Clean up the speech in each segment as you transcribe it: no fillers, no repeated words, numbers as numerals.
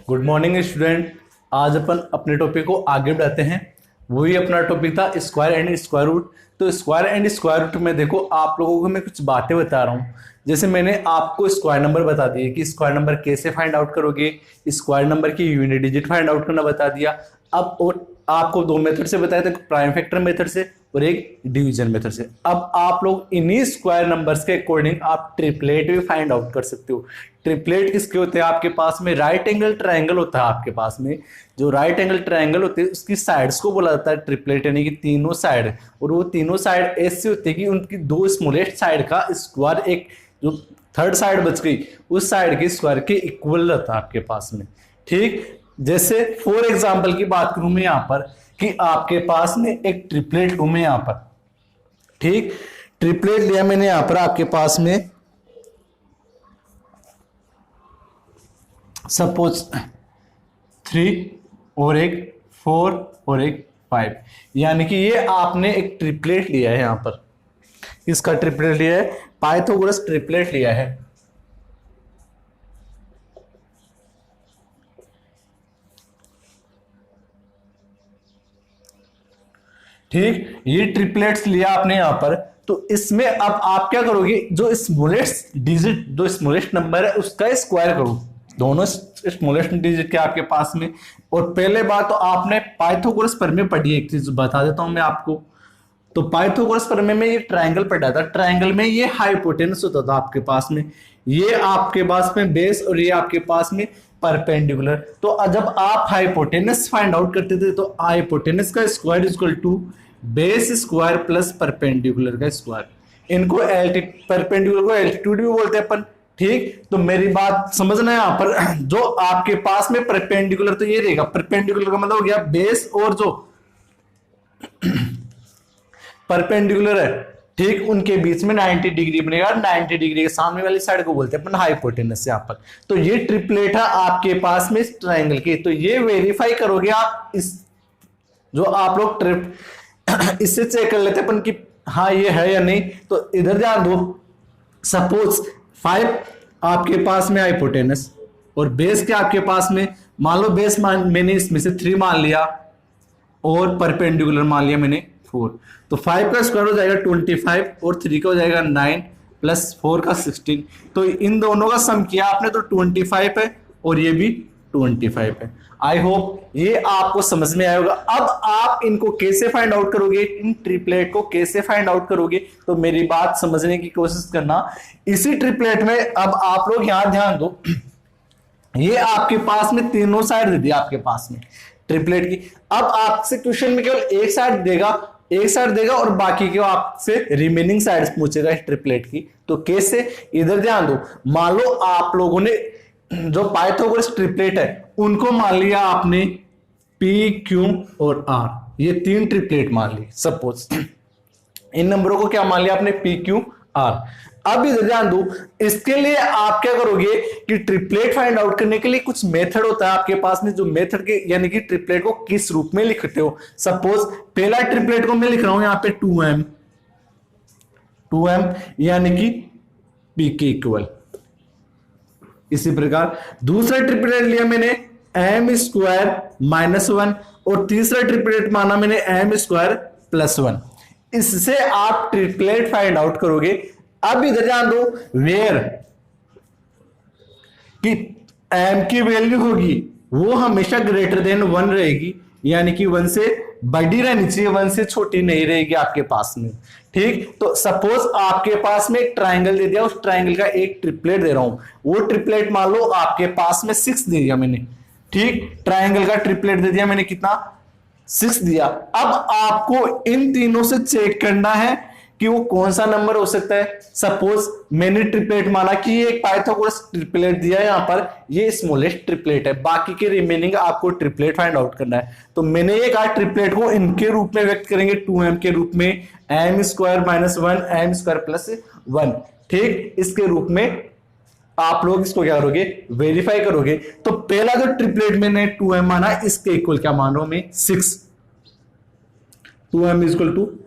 Good morning student. आज अपन अपने topic को आगे बढ़ाते हैं। वही अपना टॉपिक था स्क्वायर एंड स्क्वायर रूट। तो स्क्वायर एंड स्क्वायर रूट में देखो, आप लोगों को मैं कुछ बातें बता रहा हूँ। जैसे मैंने आपको स्क्वायर नंबर बता दिए कि स्क्वायर नंबर कैसे फाइंड आउट करोगे, स्क्वायर नंबर की यूनिट डिजिट फाइंड आउट करना बता दिया। अब और आपको दो मेथड से बताया था, प्राइम फैक्टर मेथड से और एक डिवीजन मेथड से। अब आप लोग इन्हीं स्क्वायर नंबर्स के अकॉर्डिंग आप ट्रिपलेट भी फाइंड आउट कर सकते हो। ट्रिपलेट किसके होते हैं? आपके पास में राइट एंगल ट्रायंगल होता है। आपके पास में जो राइट एंगल ट्रायंगल होते हैं उसकी साइड्स को बोला जाता है ट्रिपलेट, यानी कि तीनों साइड। और वो तीनों साइड ऐसे होती है कि उनकी दो स्मॉलेस्ट साइड का स्क्वायर, एक जो थर्ड साइड बच गई उस साइड के स्क्वायर के इक्वल रहता है आपके पास में। ठीक, जैसे फॉर एग्जाम्पल की बात करूं मैं यहां पर कि आपके पास में एक ट्रिपलेट लूं मैं यहां पर। ठीक, ट्रिपलेट लिया मैंने यहां पर आपके पास में, सपोज 3 और एक 4 और एक 5, यानी कि ये आपने एक ट्रिपलेट लिया है। यहां पर इसका ट्रिपलेट लिया है, पाइथागोरस ट्रिपलेट लिया है। ठीक, ये ट्रिपलेट्स लिया आपने यहां पर। तो इसमें अब आप क्या करोगे, जो स्मॉलेस्ट डिजिट, जो स्मॉलेस्ट नंबर है उसका स्क्वायर करो। दोनों स्मॉलेस्ट डिजिट के आपके पास में। और पहले बात तो आपने पाइथागोरस प्रमेय पढ़ी है, एक चीज बता देता हूं मैं आपको। तो पाइथागोरस प्रमेय में ये ट्रायंगल पढ़ा था। ट्रायंगल में ये हाइपोटेनस होता था आपके पास में, ये आपके पास में बेस और ये आपके पास में परपेंडिकुलर। तो जब आप हाइपोटेनस फाइंड आउट करते थे तो हाइपोटेनस का square equal to base square plus perpendicular का स्क्वायर। इनको परपेंडिकुलर को एल्टीट्यूड भी बोलते हैं अपन। ठीक, तो मेरी बात समझना है यहां पर। जो आपके पास में परपेंडिकुलर तो ये रहेगा, परपेंडिकुलर का मतलब हो गया बेस और जो परपेंडिकुलर है, ठीक, उनके बीच में 90 डिग्री बनेगा। 90 डिग्री के सामने वाली साइड को बोलते हैं अपन हाइपोटेनस यहां पर। तो ये ट्रिपलेट है आपके पास में इस ट्रायंगल की। तो ये वेरीफाई करोगे आप, इस जो आप लोग ट्रिप इससे चेक कर लेते हैं अपन कि हाँ ये है या नहीं। तो इधर ध्यान दो, सपोज 5 आपके पास में हाइपोटेनस और बेस के आपके पास में, मान लो बेस मैंने इसमें से 3 मान लिया और परपेंडिकुलर मान लिया मैंने 4। तो 5 का स्क्वायर हो जाएगा 25 और 3 का हो जाएगा 9 प्लस 4 का 16। तो इन दोनों का सम किया आपने तो 25 है और ये भी 25 है। आई होप ये आपको समझ में आया होगा। अब आप इनको कैसे फाइंड आउट करोगे, इन ट्रिपलेट को कैसे फाइंड आउट करोगे, तो मेरी बात समझने की कोशिश करना। इसी ट्रिपलेट में अब आप लोग यहां ध्यान दो, ये आपके पास में तीनों साइड दे दिया आपके पास में ट्रिपलेट की। अब आपसे क्वेश्चन में केवल एक साइड देगा और बाकी के आपसे रिमेनिंग साइड्स पूछेगा इस ट्रिपलेट की। तो कैसे, इधर ध्यान दो। मान लो आप लोगों ने जो पाइथागोरस ट्रिपलेट है उनको मान लिया आपने पी, क्यू और आर, ये 3 ट्रिपलेट मान ली। सपोज इन नंबरों को क्या मान लिया आपने, पी, क्यू, आर। अब इधर ध्यान दो, इसके लिए आप क्या करोगे कि ट्रिपलेट फाइंड आउट करने के लिए कुछ मेथड होता है आपके पास में, जो मेथड के यानी कि ट्रिपलेट को किस रूप में लिखते हो। सपोज पहला ट्रिपलेट को मैं लिख रहा हूं यहां पे 2m यानी कि पी के इक्वल। इसी प्रकार दूसरा ट्रिपलेट लिया मैंने एम स्क्वायर -1 और तीसरा ट्रिपलेट माना मैंने एम स्क्वायर +1। इससे आप ट्रिपलेट फाइंड आउट करोगे। अब इधर ध्यान दो, वेयर कि एम की वैल्यू होगी वो हमेशा ग्रेटर देन 1 रहेगी, यानी कि 1 से बड़ी रहनी चाहिए, 1 से छोटी नहीं रहेगी आपके पास में। ठीक, तो सपोज आपके पास में एक ट्रायंगल दे दिया, उस ट्रायंगल का एक ट्रिपलेट दे रहा हूं। वो ट्रिपलेट मान लो आपके पास में 6 दे दिया मैंने। ठीक, ट्रायंगल का ट्रिपलेट दे दिया मैंने, कितना, 6 दिया। अब आपको इन तीनों से चेक करना है कि वो कौन सा नंबर हो सकता है। सपोज मैंने ट्रिपलेट माना कि ये एक पाइथागोरस ट्रिपलेट दिया है, यहां पर ये स्मॉलेस्ट ट्रिपलेट है, बाकी के रिमेनिंग आपको ट्रिपलेट फाइंड आउट करना है। तो मैंने ये कहा ट्रिपलेट को इनके रूप में व्यक्त करेंगे, 2m के रूप में, m स्क्वायर -1 m स्क्वायर +1। ठीक, इसके रूप में आप लोग इसको क्या करोगे, वेरीफाई करोगे। तो पहला जो ट्रिपलेट मैंने 2m माना, इसके इक्वल क्या मान रहा हूं मैं, 6। 2m =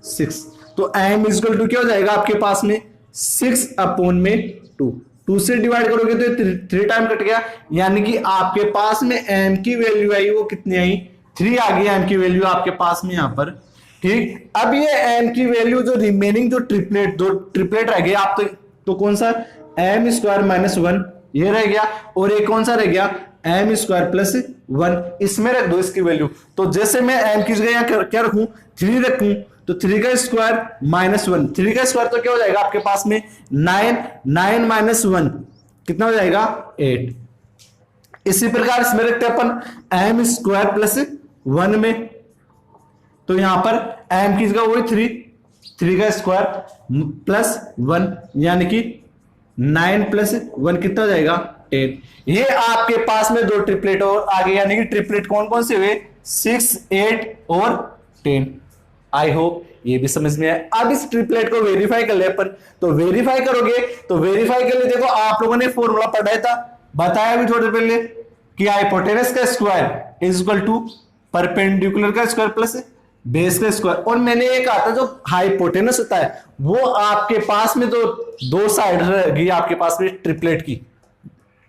6। तो m = क्या हो जाएगा आपके पास में, 6/2। 2 से डिवाइड करोगे तो 3 टाइम कट गया, यानी कि आपके पास में m की वैल्यू आई वो कितनी आई, 3 आ गई m की वैल्यू आपके पास में यहां पर। ठीक, अब ये m की वैल्यू जो रिमेनिंग जो ट्रिपलेट रह गया आप तो कौन सा, m स्क्वायर माइनस 1 ये रह गया, और एक कौन सा रह गया, m स्क्वायर प्लस 1, इसमें रख दो इसकी वैल्यू। तो जैसे मैं m की जगह यहाँ क्या रखूं, 3 रखूं, तो 3 का स्क्वायर माइनस 1, 3 का स्क्वायर तो क्या हो जाएगा आपके पास में 9, 9 माइनस 1 कितना हो जाएगा 8। इसी प्रकार इसमें रखते हैं अपन एम स्क्वायर प्लस 1 में, तो यहां पर m की जगह वही 3 का स्क्वायर प्लस 1 यानी कि 9 प्लस 1 कितना हो जाएगा 10। ये आपके पास में दो ट्रिपलेट और आगे, यानी कि ट्रिपलेट कौन कौन से हुए, 6, 8 और 10। आई होप ये भी समझ में आया। अब इस ट्रिपलेट को वेरीफाई कर ले अपन, तो वेरीफाई करोगे तो वेरीफाई कर ले, देखो आप लोगों ने फॉर्मूला पढ़ा था, बताया भी थोड़ी देर पहले कि हाइपोटेनस का square is equal to perpendicular का स्क्वायर प्लस बेस का स्क्वायर। और मैंने ये कहा था जो हाइपोटेनस होता है वो आपके पास में तो दो साइड रहेगी आपके पास में ट्रिपलेट की,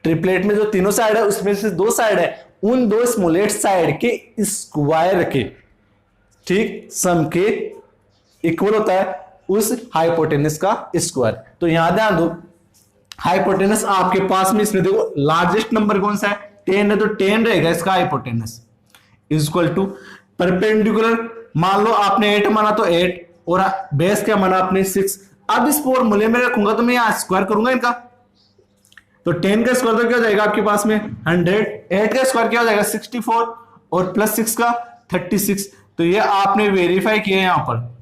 ट्रिपलेट में जो तीनों साइड है उसमें से 2 साइड है, उन 2 स्मॉलेस्ट साइड के स्क्वायर के, ठीक, सम के इक्वल होता है उस हाइपोटेनस का स्क्वायर। तो यहां ध्यान दो, हाइपोटेनस आपके पास में इसमें देखो लार्जेस्ट नंबर कौन सा है, 10 है, तो 10 रहेगा इसका हाइपोटेनस इक्वल टू परपेंडिकुलर, मान लो आपने 8 माना तो 8 और बेस क्या माना आपने 6। अब इस फॉर्मूले में रखूंगा तो मैं यहां स्क्वायर करूंगा इनका, तो 10 का स्क्वायर तो क्या हो जाएगा आपके पास में 100, 8 का स्क्वायर क्या हो जाएगा 64 और प्लस 6 का 36। तो ये आपने वेरीफाई किया यहां पर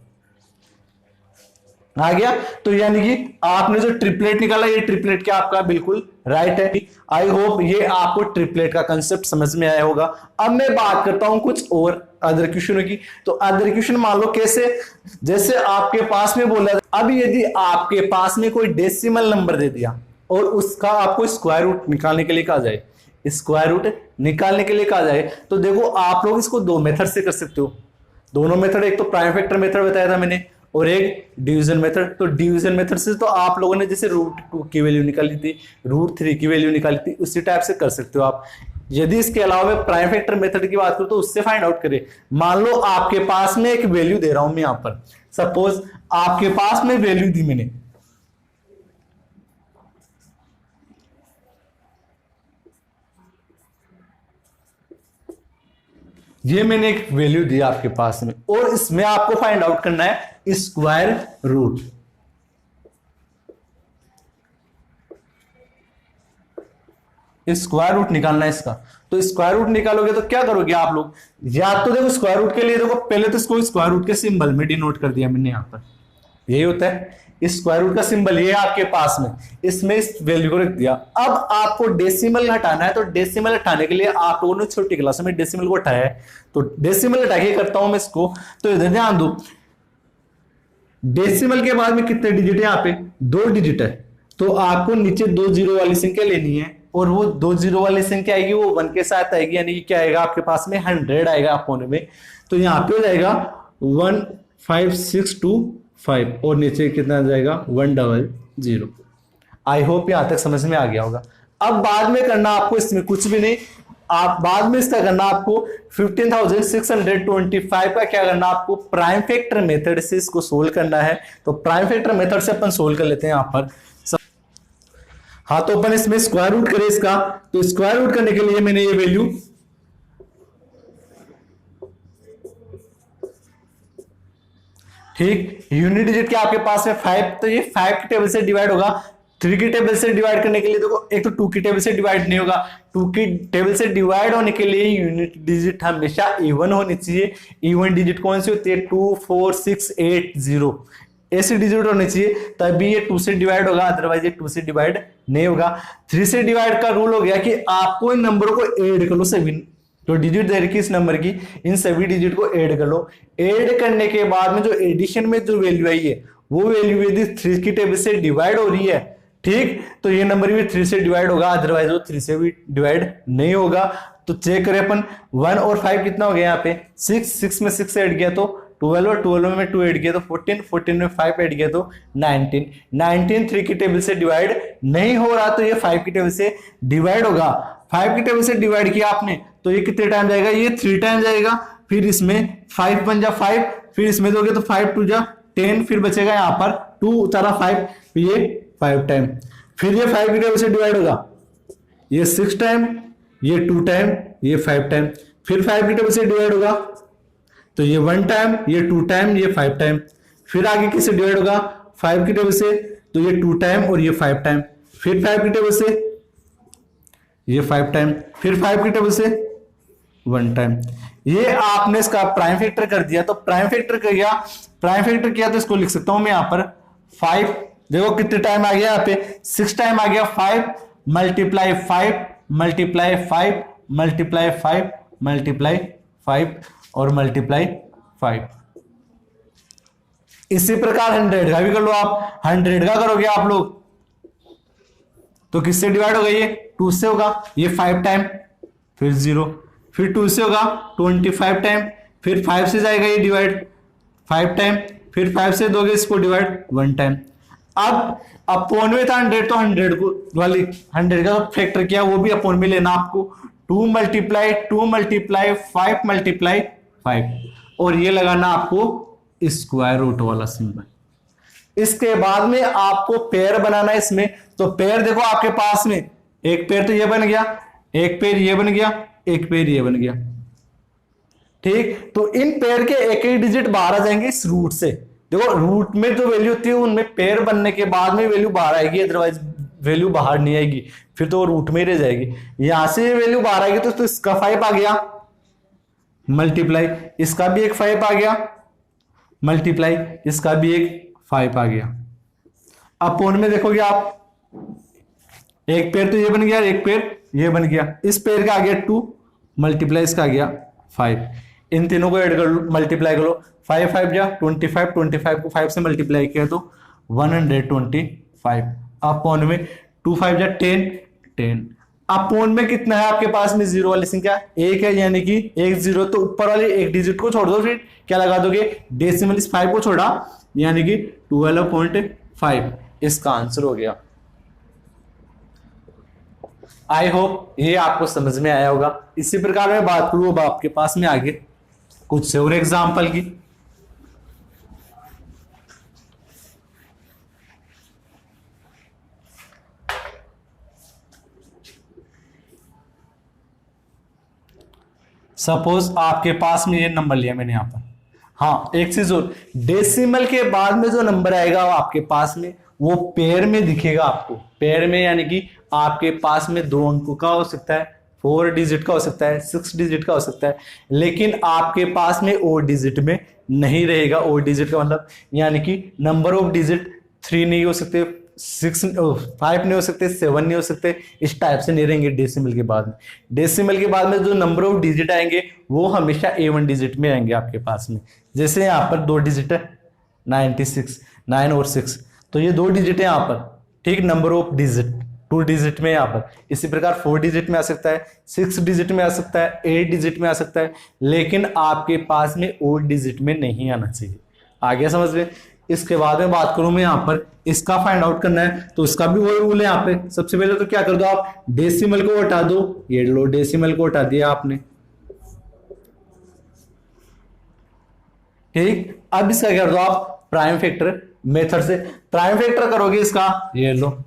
आ गया। तो यानी कि आपने जो ट्रिपलेट निकाला ये ट्रिपलेट क्या आपका बिल्कुल राइट है। आई होप ये आपको ट्रिपलेट का कंसेप्ट समझ में आया होगा। अब मैं बात करता हूं कुछ और अदर क्वेश्चनों की। तो अदर क्वेश्चन मान लो कैसे, जैसे आपके पास में बोला, अब यदि आपके पास में कोई डेसिमल नंबर दे दिया और उसका आपको स्क्वायर रूट निकालने के लिए कहा जाए, स्क्वायर रूट निकालने के लिए कहा जाए, तो देखो आप लोग इसको 2 मेथड से कर सकते हो। दोनों मेथड, एक तो प्राइम फैक्टर मेथड बताया था मैंने और एक डिवीजन मेथड। तो डिवीजन मेथड से तो आप लोगों ने जैसे √2 की वैल्यू निकाली थी, √3 की वैल्यू निकाली थी, उसी टाइप से कर सकते हो आप। यदि इसके अलावा मैं प्राइम फैक्टर मेथड की बात करूं तो उससे फाइंड आउट करें। मान लो आपके पास में एक वैल्यू दे रहा हूं मैं यहां पर, सपोज आपके पास में वैल्यू दी मैंने, ये मैंने एक वैल्यू दी आपके पास में और इसमें आपको फाइंड आउट करना है स्क्वायर रूट। स्क्वायर रूट निकालना है इसका। तो स्क्वायर रूट निकालोगे तो क्या करोगे आप लोग, या तो देखो स्क्वायर रूट के लिए देखो पहले तो इसको स्क्वायर रूट के सिंबल में डिनोट कर दिया मैंने यहां पर, यही होता है स्क्वायर रूट का सिंबल, ये आपके पास में, इसमें इस वैल्यू को रख दिया। अब आपको डेसिमल हटाना है, तो डेसिमल हटाने के लिए आप लोगों ने छोटी क्लास में डेसिमल को हटाया है, तो डेसिमल हटा के करता हूं मैं इसको। तो इधर ध्यान दो, डेसिमल के बाद में कितने डिजिट है, यहाँ पे 2 डिजिट है, तो आपको नीचे 2 जीरो वाली संख्या लेनी है और वो 2 जीरो वाली संख्या आएगी वो 1 के साथ आएगी, यानी कि क्या आएगा आपके पास में 100 आएगा कोने में। तो यहाँ पे हो जाएगा 15625 और नीचे कितना आ जाएगा 100। आई होप यहां तक समझ में आ गया होगा। अब बाद में करना आपको इसमें कुछ भी नहीं, आप बाद में इसका करना आपको 15,625 का क्या करना आपको प्राइम फैक्टर मेथड से इसको सोल्व करना है। तो प्राइम फैक्टर मेथड से अपन सोल्व कर लेते हैं यहां पर। हाँ, तो अपन इसमें स्क्वायर रूट करें इसका, तो स्क्वायर रूट करने के लिए मैंने ये वैल्यू ठीक, यूनिट डिजिट के आपके पास में 5, तो ये 5 की टेबल से डिवाइड होगा। 3 की टेबल से डिवाइड करने के लिए देखो, एक तो 2 की टेबल से डिवाइड नहीं होगा, 2 की टेबल से डिवाइड होने के लिए यूनिट डिजिट हमेशा इवन होनी चाहिए। इवन डिजिट कौन सी होती है, 2, 4, 6, 8, 0 ऐसी डिजिट होनी चाहिए, तभी ये 2 से डिवाइड होगा, अदरवाइज ये 2 से डिवाइड नहीं होगा। 3 से डिवाइड का रूल हो गया कि आपको इन नंबरों को ऐड कर लो, सभी जो डिजिट दे रखी इस नंबर की, इन सभी डिजिट को ऐड कर लो। ऐड करने के बाद में जो एडिशन में जो वैल्यू आई है वो वैल्यू यदि 3 की टेबल से डिवाइड हो रही है, ठीक, तो ये नंबर भी 3 से डिवाइड होगा, अदरवाइज वो 3 से भी डिवाइड नहीं होगा। तो चेक करें अपन, 1 और 5 कितना हो गया यहाँ पे 6, 6 में 6 ऐड किया तो 12 और 12 में 2 ऐड किया तो 14, 14 में 5 ऐड किया तो 19, 19 3 की टेबल से डिवाइड नहीं हो रहा तो ये 5 की टेबल से डिवाइड होगा। 5 की टेबल से डिवाइड किया आपने तो ये कितने टाइम जाएगा, ये 3 टाइम जाएगा। फिर इसमें 5 बन जा 5, फिर इसमें दोगे तो 5 2 जा 10, फिर बचेगा यहाँ पर 2 उतारा 5, ये 5 टाइम। फिर ये 5 की टेबल से डिवाइड होगा, ये 6 टाइम, ये 2 टाइम, ये 5 टाइम। फिर 5 की टेबल से डिवाइड होगा तो ये 1 टाइम, ये 2 टाइम, ये 5 टाइम। फिर आगे किससे डिवाइड होगा, 5 की टेबल से तो ये 2 टाइम और ये 5 टाइम। फिर 5 की टेबल से ये 5 टाइम, फिर 5 की टेबल से 1 टाइम। ये आपने इसका प्राइम फैक्टर कर दिया तो प्राइम फैक्टर किया तो इसको लिख सकता हूं मैं यहाँ पर 5। देखो कितने टाइम आ गया यहाँ पे, 6 टाइम आ गया। 5 मल्टीप्लाई 5 मल्टीप्लाई 5 मल्टीप्लाई 5 मल्टीप्लाई 5 और मल्टीप्लाई 5। इसी प्रकार 100 का भी कर लो आप। 100 का करोगे आप लोग तो किससे डिवाइड होगा, ये 2 से होगा, ये 5 टाइम, फिर 0, फिर 2 से होगा 25 टाइम, फिर 5 से जाएगा ये डिवाइड 5 टाइम, फिर 5 से दोगे इसको डिवाइड 1 टाइम। अब अपोन में था 100 तो 100 को वाली 100 का फैक्टर किया वो भी अपोन में लेना आपको। 2 मल्टीप्लाई 5 मल्टीप्लाई 5 और ये लगाना आपको स्क्वायर रूट वाला सिंबल। इसके बाद में आपको पेयर बनाना है इसमें। तो पेयर देखो आपके पास में एक पेयर तो ये बन गया, एक पेयर ये बन गया, एक पेयर ये बन गया, ठीक। तो इन पेयर के एक ही डिजिट बाहर आ जाएंगे इस रूट से। देखो रूट में जो वैल्यू होती है उनमें पेयर बनने के बाद में वैल्यू बाहर आएगी, अदरवाइज वैल्यू बाहर नहीं आएगी, फिर तो वो रूट में ही रह जाएगी। यहां से वैल्यू बाहर आएगी तो इसका 5 आ गया मल्टीप्लाई, इसका भी एक 5 आ गया मल्टीप्लाई, इसका भी एक 5 आ गया। अपोन में देखोगे आप एक पेयर तो ये बन गया, एक पेयर ये बन गया, इस पेयर का आ गया 2 मल्टीप्लाई इसका आ गया 5। इन तीनों को ऐड कर लो, मल्टीप्लाई करो, 5 5 जा 25, 25 को 5 से मल्टीप्लाई किया तो 125। अपोन में 2 5 जा 10 10। अपोन में कितना है आपके पास में, जीरो वाली संख्या 1 है, यानी कि 1 0, तो ऊपर वाले एक डिजिट को छोड़ दो, फिर क्या लगा दोगे, डेसिमल इस 5 को छोड़ा, यानी कि 12.5 इसका आंसर हो गया। आई होप ये आपको समझ में आया होगा। इसी प्रकार मैं बात करूं अब आपके पास में आगे कुछ से और एग्जाम्पल की। सपोज आपके पास में ये नंबर लिया मैंने यहां पर। हाँ एक चीज और, डेसिमल के बाद में जो नंबर आएगा आपके पास में वो पेयर में दिखेगा आपको, पेयर में, यानी कि आपके पास में 2 अंकों का हो सकता है, 4 डिजिट का हो सकता है, 6 डिजिट का हो सकता है, लेकिन आपके पास में ओ डिजिट में नहीं रहेगा। ओ डिजिट का मतलब यानी कि नंबर ऑफ डिजिट 3 नहीं हो सकते, 5 नहीं हो सकते, 7 नहीं हो सकते, इस टाइप से नहीं रहेंगे डेसिमल के बाद में। डेसिमल के बाद में जो नंबर ऑफ डिजिट आएंगे वो हमेशा A1 डिजिट में आएंगे आपके पास में। जैसे यहाँ पर 2 डिजिट है 96, 9 और 6, तो ये 2 डिजिट है यहाँ पर, ठीक। नंबर ऑफ डिजिट 2 डिजिट में यहाँ पर। इसी प्रकार 4 डिजिट में आ सकता है, 6 डिजिट में आ सकता है, 8 डिजिट में आ सकता है, लेकिन आपके पास में ओड डिजिट में नहीं आना चाहिए। आ गया समझ में। इसके बाद में बात करूं मैं यहाँ पर इसका फाइंड आउट करना है तो इसका भी वही रूल है यहाँ पे। सबसे पहले तो क्या कर दो आप, डेसिमल को हटा दो, ये लो डेसिमल को हटा दिया आपने, ठीक। अब इसका क्या कर दो आप, प्राइम फैक्टर मेथड से प्राइम फैक्टर करोगे इसका, ये लो।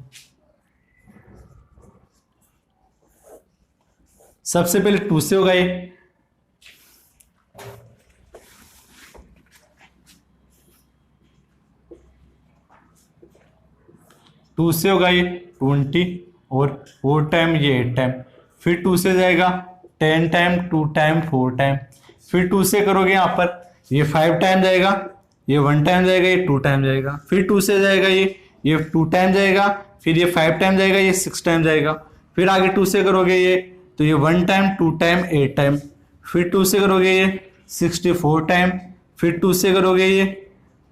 सबसे पहले 2 से होगा ये, टू से होगा ये 20 और 4 टाइम ये 8 टाइम, फिर 2 से जाएगा 10 टाइम, 2 टाइम, 4 टाइम, फिर 2 से करोगे यहाँ पर ये 5 टाइम जाएगा, ये 1 टाइम जाएगा, ये 2 टाइम जाएगा, फिर 2 से जाएगा ये 2 टाइम जाएगा, फिर ये 5 टाइम जाएगा, ये 6 टाइम जाएगा, फिर आगे 2 से करोगे ये तो ये 1 टाइम, 2 टाइम, 8 टाइम, फिर 2 से करोगे ये 64 टाइम, फिर 2 से करोगे ये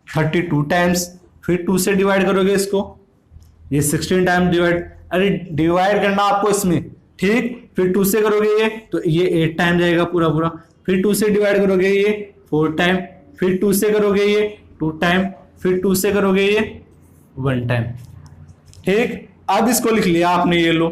32 टाइम्स, फिर 2 से डिवाइड करोगे इसको, ये 16 टाइम डिवाइड, अरे डिवाइड करना आपको इसमें, ठीक। फिर 2 से करोगे ये तो ये 8 टाइम जाएगा पूरा पूरा, फिर 2 से डिवाइड करोगे ये 4 टाइम, फिर 2 से करोगे ये 2 टाइम, फिर 2 से करोगे ये 1 टाइम। ठीक, अब इसको लिख लिया आपने, ये लो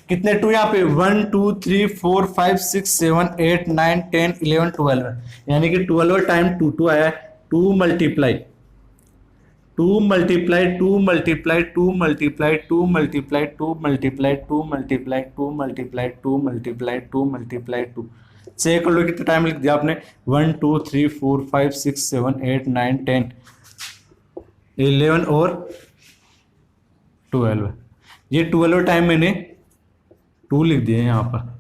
कितने 2 यहाँ पे 1 2 3 4 5 6 7 8 9 10 11 12 है, यानी कि 12 टाइम 2 2 आया है। 2 multiply 2 multiply 2 multiply 2 multiply 2 multiply 2 multiply 2 multiply 2 multiply 2 multiply 2 multiply 2, check कर लो कितना टाइम लिख दिया आपने। 1 2 3 4 5 6 7 8 9 10 11 और 12, ये 12 टाइम मैंने 2 लिख दिए यहां पर।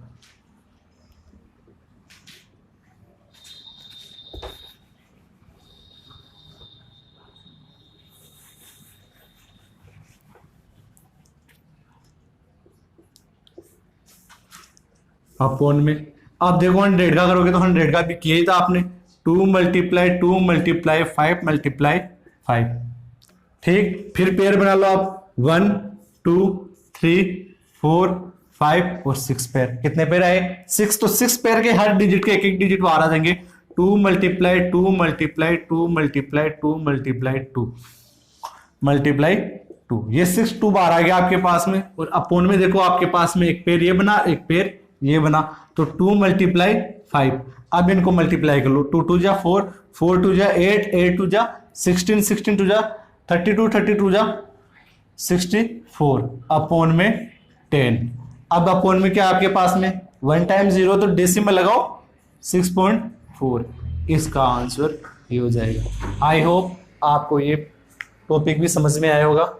अपॉन में, अब देखो 100 का करोगे तो 100 का भी किया ही था आपने। 2 मल्टीप्लाई 2 मल्टीप्लाई 5 मल्टीप्लाई 5। ठीक, फिर पेयर बना लो आप 1 2 3 4 5 और 6 पेयर। कितने पेयर आए 6, तो 6 पेयर के हर डिजिट के एक एक डिजिट बाहर आ जाएंगे। 2 multiply 2 multiply 2 multiply 2 multiply 2 multiply 2, ये 6 2 बाहर आ गया आपके पास में। और अपोन में देखो आपके पास में एक पेयर ये बना, एक पेयर ये बना, तो 2 मल्टीप्लाई 5। अब इनको मल्टीप्लाई कर लो, 2 2 जा 4 4 2 जा 8 8 2 जा 16 16 2 जा 32 32 जा 64 अपॉन में 10। अब अपॉन में क्या आपके पास में 1 टाइम 0, तो डेसिमल लगाओ 6.4, इसका आंसर ये हो जाएगा। आई होप आपको ये टॉपिक भी समझ में आया होगा।